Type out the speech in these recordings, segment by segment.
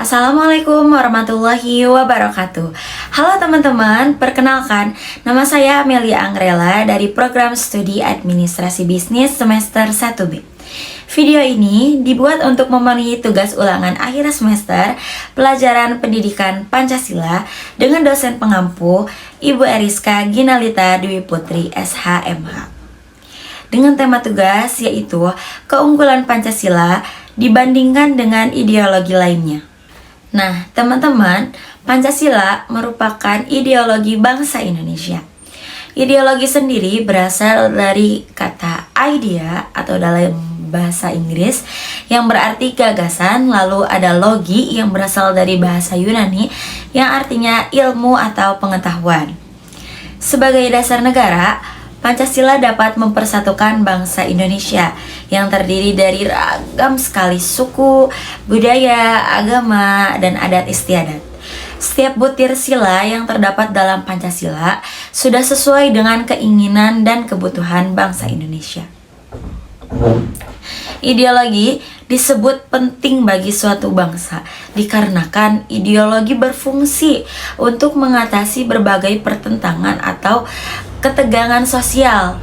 Assalamualaikum warahmatullahi wabarakatuh. Halo teman-teman, perkenalkan nama saya Amelia Angrela dari program studi administrasi bisnis semester 1B. Video ini dibuat untuk memenuhi tugas ulangan akhir semester pelajaran pendidikan Pancasila dengan dosen pengampu Ibu Eriska Ginalita Dwi Putri SHMH. Dengan tema tugas yaitu keunggulan Pancasila dibandingkan dengan ideologi lainnya. Nah, teman-teman, Pancasila merupakan ideologi bangsa Indonesia. Ideologi sendiri berasal dari kata idea atau dalam bahasa Inggris yang berarti gagasan, lalu ada logi yang berasal dari bahasa Yunani yang artinya ilmu atau pengetahuan. Sebagai dasar negara, Pancasila dapat mempersatukan bangsa Indonesia yang terdiri dari ragam sekali suku, budaya, agama, dan adat istiadat. Setiap butir sila yang terdapat dalam Pancasila sudah sesuai dengan keinginan dan kebutuhan bangsa Indonesia. Ideologi disebut penting bagi suatu bangsa dikarenakan ideologi berfungsi untuk mengatasi berbagai pertentangan atau ketegangan sosial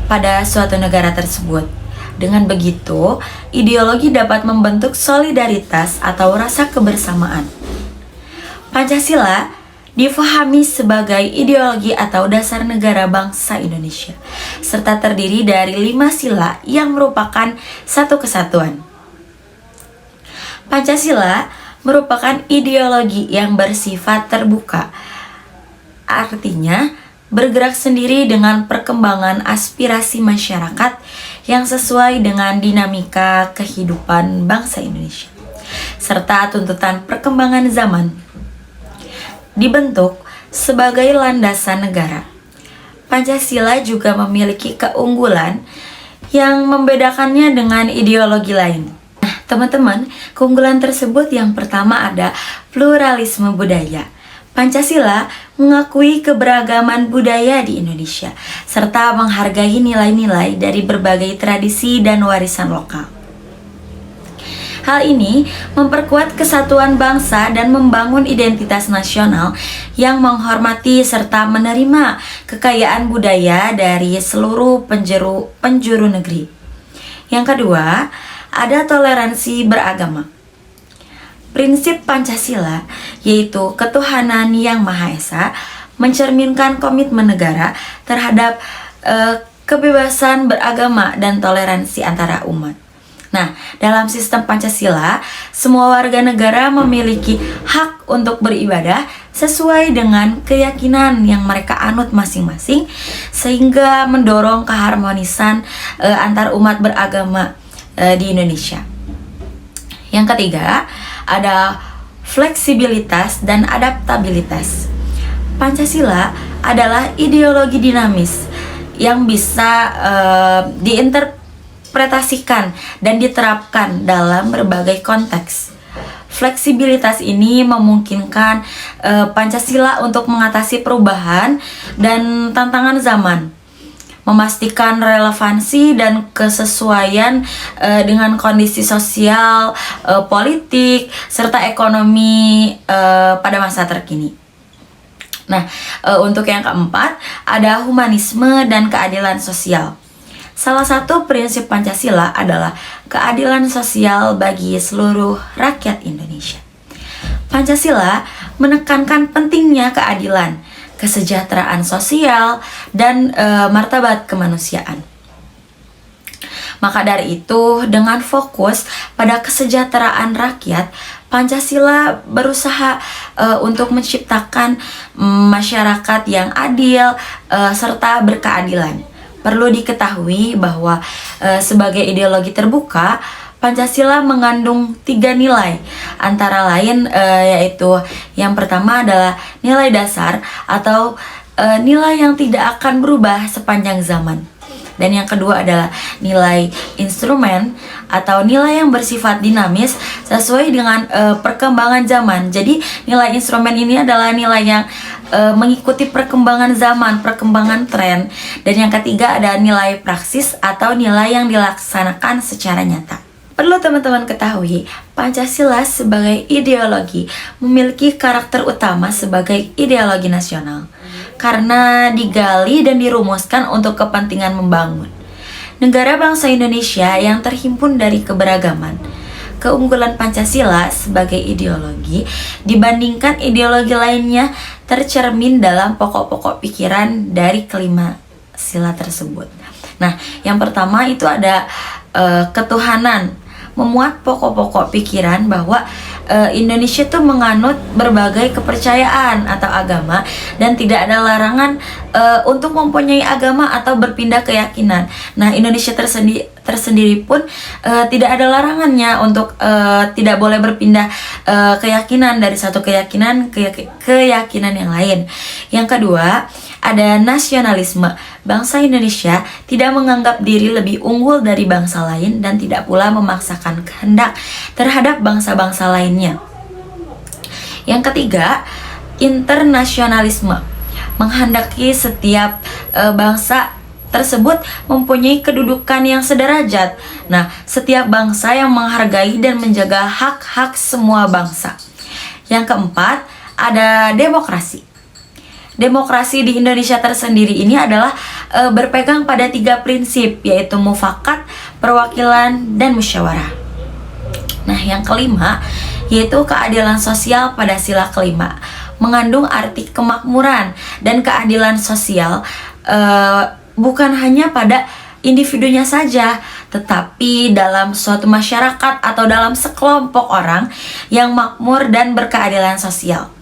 pada suatu negara tersebut. Dengan begitu, ideologi dapat membentuk solidaritas atau rasa kebersamaan. Pancasila difahami sebagai ideologi atau dasar negara bangsa Indonesia, serta terdiri dari 5 sila yang merupakan satu kesatuan. Pancasila merupakan ideologi yang bersifat terbuka, artinya bergerak sendiri dengan perkembangan aspirasi masyarakat yang sesuai dengan dinamika kehidupan bangsa Indonesia, serta tuntutan perkembangan zaman. Dibentuk sebagai landasan negara, Pancasila juga memiliki keunggulan yang membedakannya dengan ideologi lain. Nah, teman-teman, keunggulan tersebut yang pertama ada pluralisme budaya. Pancasila mengakui keberagaman budaya di Indonesia, serta menghargai nilai-nilai dari berbagai tradisi dan warisan lokal. Hal ini memperkuat kesatuan bangsa dan membangun identitas nasional yang menghormati serta menerima kekayaan budaya dari seluruh penjuru negeri. Yang kedua, ada toleransi beragama. Prinsip Pancasila, yaitu ketuhanan yang Maha Esa, mencerminkan komitmen negara terhadap kebebasan beragama dan toleransi antara umat. Nah, dalam sistem Pancasila, semua warga negara memiliki hak untuk beribadah sesuai dengan keyakinan yang mereka anut masing-masing, sehingga mendorong keharmonisan antar umat beragama di Indonesia. Yang ketiga, ada fleksibilitas dan adaptabilitas. Pancasila adalah ideologi dinamis yang bisa diinterpretasikan dan diterapkan dalam berbagai konteks. Fleksibilitas ini memungkinkan Pancasila untuk mengatasi perubahan dan tantangan zaman, memastikan relevansi dan kesesuaian dengan kondisi sosial, politik, serta ekonomi pada masa terkini. Nah, untuk yang keempat, ada humanisme dan keadilan sosial. Salah satu prinsip Pancasila adalah keadilan sosial bagi seluruh rakyat Indonesia. Pancasila menekankan pentingnya keadilan, kesejahteraan sosial, dan martabat kemanusiaan. Maka dari itu, dengan fokus pada kesejahteraan rakyat, Pancasila berusaha untuk menciptakan masyarakat yang adil serta berkeadilan. Perlu diketahui bahwa sebagai ideologi terbuka, Pancasila mengandung 3 nilai, antara lain yaitu yang pertama adalah nilai dasar atau nilai yang tidak akan berubah sepanjang zaman. Dan yang kedua adalah nilai instrumen atau nilai yang bersifat dinamis sesuai dengan perkembangan zaman. Jadi nilai instrumen ini adalah nilai yang mengikuti perkembangan zaman, perkembangan tren. Dan yang ketiga ada nilai praksis atau nilai yang dilaksanakan secara nyata. Perlu teman-teman ketahui, Pancasila sebagai ideologi memiliki karakter utama sebagai ideologi nasional karena digali dan dirumuskan untuk kepentingan membangun negara bangsa Indonesia yang terhimpun dari keberagaman. Keunggulan Pancasila sebagai ideologi dibandingkan ideologi lainnya tercermin dalam pokok-pokok pikiran dari kelima sila tersebut. Nah, yang pertama itu ada ketuhanan, memuat pokok-pokok pikiran bahwa Indonesia tuh menganut berbagai kepercayaan atau agama dan tidak ada larangan untuk mempunyai agama atau berpindah keyakinan. Nah, Indonesia tersendiri pun tidak ada larangannya untuk tidak boleh berpindah keyakinan dari satu keyakinan ke keyakinan yang lain. Yang kedua, ada nasionalisme. Bangsa Indonesia tidak menganggap diri lebih unggul dari bangsa lain dan tidak pula memaksakan kehendak terhadap bangsa-bangsa lainnya. Yang ketiga, internasionalisme. Menghendaki setiap bangsa tersebut mempunyai kedudukan yang sederajat. Nah, setiap bangsa yang menghargai dan menjaga hak-hak semua bangsa. Yang keempat, ada demokrasi. Demokrasi di Indonesia tersendiri ini adalah berpegang pada 3 prinsip, yaitu mufakat, perwakilan, dan musyawarah. Nah, yang kelima yaitu keadilan sosial pada sila kelima, mengandung arti kemakmuran dan keadilan sosial bukan hanya pada individunya saja, tetapi dalam suatu masyarakat atau dalam sekelompok orang yang makmur dan berkeadilan sosial.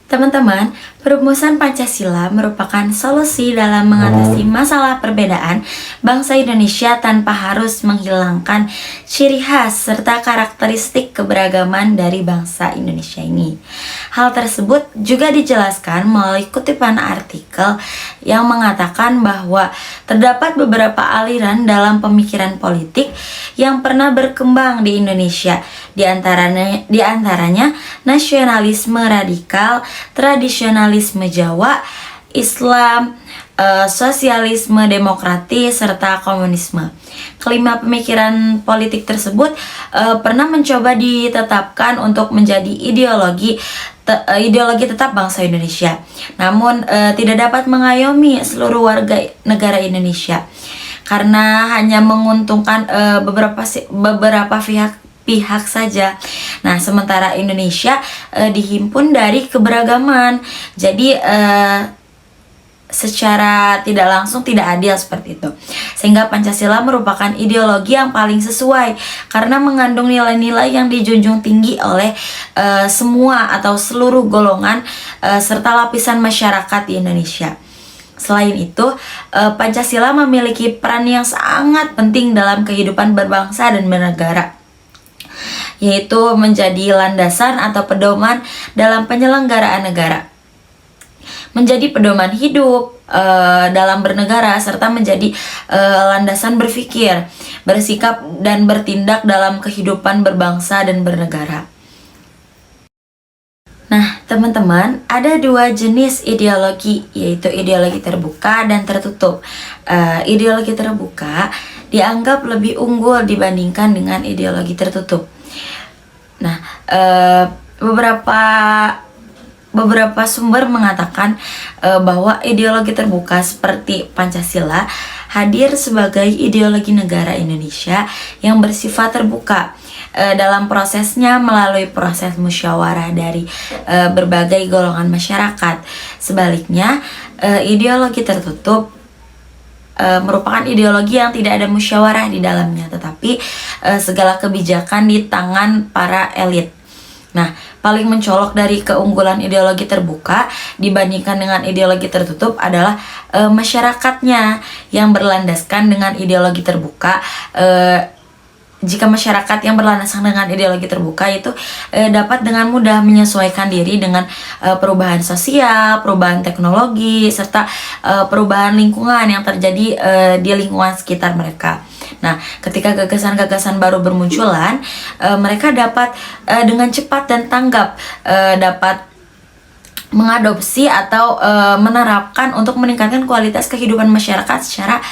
Teman-teman, perumusan Pancasila merupakan solusi dalam mengatasi masalah perbedaan bangsa Indonesia tanpa harus menghilangkan ciri khas serta karakteristik keberagaman dari bangsa Indonesia ini. Hal tersebut juga dijelaskan melalui kutipan artikel yang mengatakan bahwa terdapat beberapa aliran dalam pemikiran politik yang pernah berkembang di Indonesia, di antaranya nasionalisme radikal, tradisionalisme Jawa, Islam, sosialisme demokratis, serta komunisme. Kelima pemikiran politik tersebut pernah mencoba ditetapkan untuk menjadi ideologi tetap bangsa Indonesia, namun tidak dapat mengayomi seluruh warga negara Indonesia karena hanya menguntungkan beberapa pihak saja. Nah, sementara Indonesia dihimpun dari keberagaman. Jadi secara tidak langsung tidak adil seperti itu. Sehingga Pancasila merupakan ideologi yang paling sesuai karena mengandung nilai-nilai yang dijunjung tinggi oleh semua atau seluruh golongan serta lapisan masyarakat di Indonesia. Selain itu, Pancasila memiliki peran yang sangat penting dalam kehidupan berbangsa dan bernegara, yaitu menjadi landasan atau pedoman dalam penyelenggaraan negara, menjadi pedoman hidup dalam bernegara, serta menjadi landasan berpikir, bersikap, dan bertindak dalam kehidupan berbangsa dan bernegara. Nah, teman-teman, ada 2 jenis ideologi, yaitu ideologi terbuka dan tertutup. Ideologi terbuka dianggap lebih unggul dibandingkan dengan ideologi tertutup. Nah, beberapa sumber mengatakan bahwa ideologi terbuka seperti Pancasila hadir sebagai ideologi negara Indonesia yang bersifat terbuka dalam prosesnya melalui proses musyawarah dari berbagai golongan masyarakat. Sebaliknya, ideologi tertutup merupakan ideologi yang tidak ada musyawarah di dalamnya, tetapi segala kebijakan di tangan para elit. Nah, paling mencolok dari keunggulan ideologi terbuka dibandingkan dengan ideologi tertutup adalah masyarakatnya yang berlandaskan dengan ideologi terbuka. Jika masyarakat yang berlandaskan dengan ideologi terbuka itu dapat dengan mudah menyesuaikan diri dengan perubahan sosial, perubahan teknologi, serta perubahan lingkungan yang terjadi di lingkungan sekitar mereka. Nah, ketika gagasan-gagasan baru bermunculan, mereka dapat dengan cepat dan tanggap dapat mengadopsi atau menerapkan untuk meningkatkan kualitas kehidupan masyarakat secara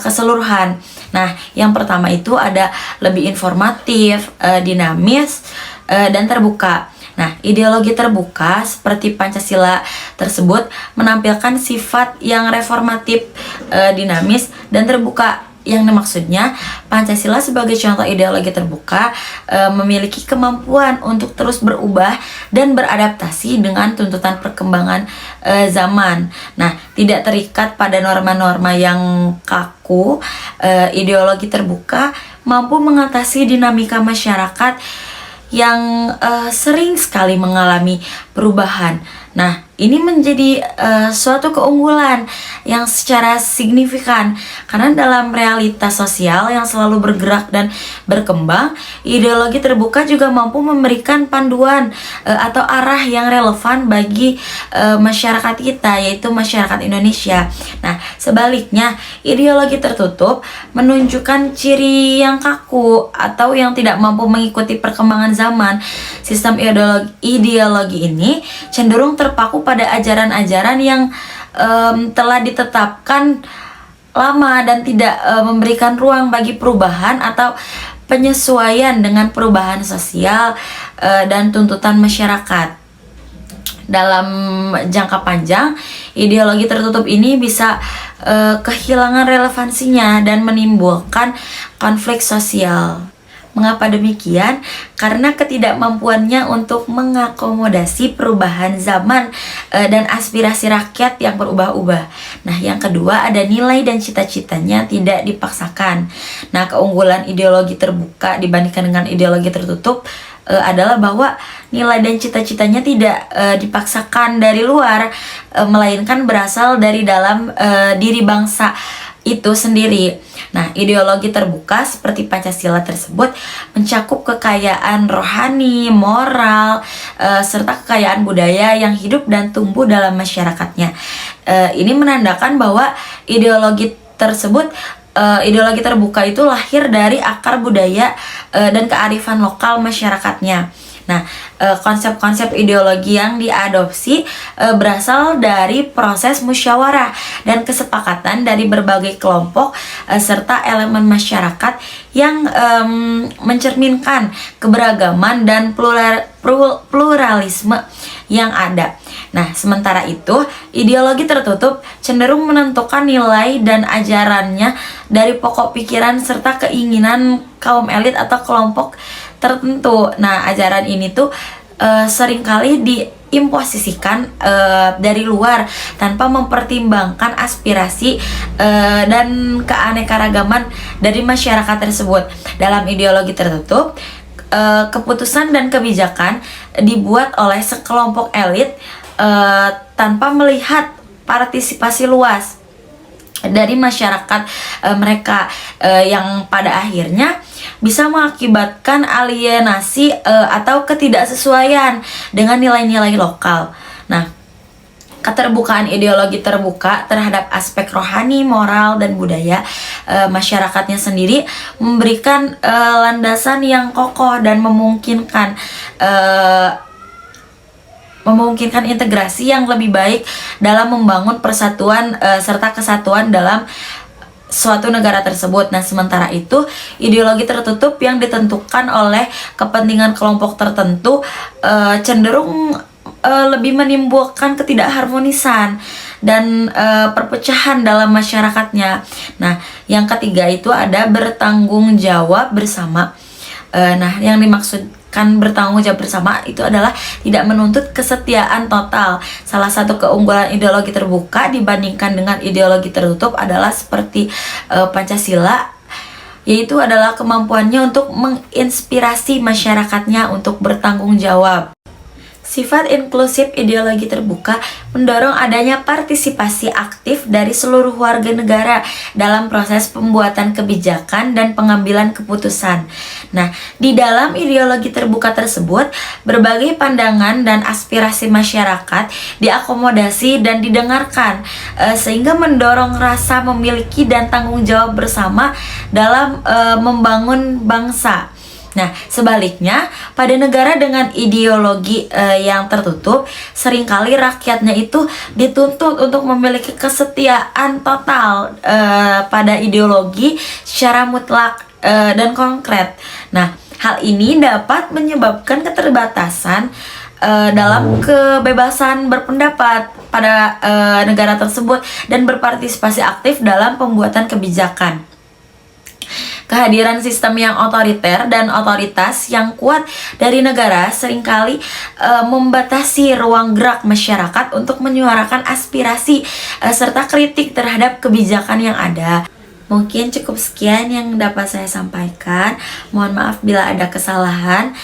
keseluruhan. Nah, yang pertama itu ada lebih informatif, dinamis, dan terbuka. Nah, ideologi terbuka seperti Pancasila tersebut menampilkan sifat yang reformatif, dinamis, dan terbuka. Yang maksudnya Pancasila sebagai contoh ideologi terbuka memiliki kemampuan untuk terus berubah dan beradaptasi dengan tuntutan perkembangan zaman. Nah, tidak terikat pada norma-norma yang kaku. Ideologi terbuka mampu mengatasi dinamika masyarakat yang sering sekali mengalami perubahan. Nah, ini menjadi suatu keunggulan yang secara signifikan karena dalam realitas sosial yang selalu bergerak dan berkembang, ideologi terbuka juga mampu memberikan panduan atau arah yang relevan bagi masyarakat kita, yaitu masyarakat Indonesia. Nah, sebaliknya, ideologi tertutup menunjukkan ciri yang kaku atau yang tidak mampu mengikuti perkembangan zaman. Sistem ideologi ini cenderung terpaku pada ajaran-ajaran yang telah ditetapkan lama dan tidak memberikan ruang bagi perubahan atau penyesuaian dengan perubahan sosial dan tuntutan masyarakat. Dalam jangka panjang, ideologi tertutup ini bisa kehilangan relevansinya dan menimbulkan konflik sosial. Mengapa demikian? Karena ketidakmampuannya untuk mengakomodasi perubahan zaman dan aspirasi rakyat yang berubah-ubah. Nah, yang kedua ada nilai dan cita-citanya tidak dipaksakan. Nah, keunggulan ideologi terbuka dibandingkan dengan ideologi tertutup adalah bahwa nilai dan cita-citanya tidak dipaksakan dari luar, melainkan berasal dari dalam diri bangsa itu sendiri. Nah, ideologi terbuka seperti Pancasila tersebut mencakup kekayaan rohani, moral, serta kekayaan budaya yang hidup dan tumbuh dalam masyarakatnya. Ini menandakan bahwa ideologi tersebut, ideologi terbuka itu lahir dari akar budaya dan kearifan lokal masyarakatnya. Nah, konsep-konsep ideologi yang diadopsi berasal dari proses musyawarah dan kesepakatan dari berbagai kelompok serta elemen masyarakat yang mencerminkan keberagaman dan pluralisme yang ada. Nah, sementara itu, ideologi tertutup cenderung menentukan nilai dan ajarannya dari pokok pikiran serta keinginan kaum elit atau kelompok tertentu. Nah, ajaran ini tuh seringkali diimposisikan dari luar tanpa mempertimbangkan aspirasi dan keanekaragaman dari masyarakat tersebut. Dalam ideologi tertutup, keputusan dan kebijakan dibuat oleh sekelompok elit tanpa melihat partisipasi luas dari masyarakat mereka, yang pada akhirnya bisa mengakibatkan alienasi atau ketidaksesuaian dengan nilai-nilai lokal. Nah, keterbukaan ideologi terbuka terhadap aspek rohani, moral, dan budaya masyarakatnya sendiri memberikan landasan yang kokoh dan memungkinkan integrasi yang lebih baik dalam membangun persatuan serta kesatuan dalam suatu negara tersebut. Nah, sementara itu, ideologi tertutup yang ditentukan oleh kepentingan kelompok tertentu cenderung lebih menimbulkan ketidakharmonisan dan perpecahan dalam masyarakatnya. Nah, yang ketiga itu ada bertanggung jawab bersama. Nah, yang dimaksudkan bertanggung jawab bersama itu adalah tidak menuntut kesetiaan total. Salah satu keunggulan ideologi terbuka dibandingkan dengan ideologi tertutup adalah seperti Pancasila, yaitu adalah kemampuannya untuk menginspirasi masyarakatnya untuk bertanggung jawab. Sifat inklusif ideologi terbuka mendorong adanya partisipasi aktif dari seluruh warga negara dalam proses pembuatan kebijakan dan pengambilan keputusan. Nah, di dalam ideologi terbuka tersebut, berbagai pandangan dan aspirasi masyarakat diakomodasi dan didengarkan, sehingga mendorong rasa memiliki dan tanggung jawab bersama dalam membangun bangsa. Nah, sebaliknya, pada negara dengan ideologi yang tertutup, seringkali rakyatnya itu dituntut untuk memiliki kesetiaan total pada ideologi secara mutlak dan konkret. Nah, hal ini dapat menyebabkan keterbatasan dalam kebebasan berpendapat pada negara tersebut dan berpartisipasi aktif dalam pembuatan kebijakan. Kehadiran sistem yang otoriter dan otoritas yang kuat dari negara seringkali membatasi ruang gerak masyarakat untuk menyuarakan aspirasi serta kritik terhadap kebijakan yang ada. Mungkin cukup sekian yang dapat saya sampaikan. Mohon maaf bila ada kesalahan.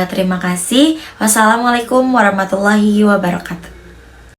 Terima kasih. Wassalamualaikum warahmatullahi wabarakatuh.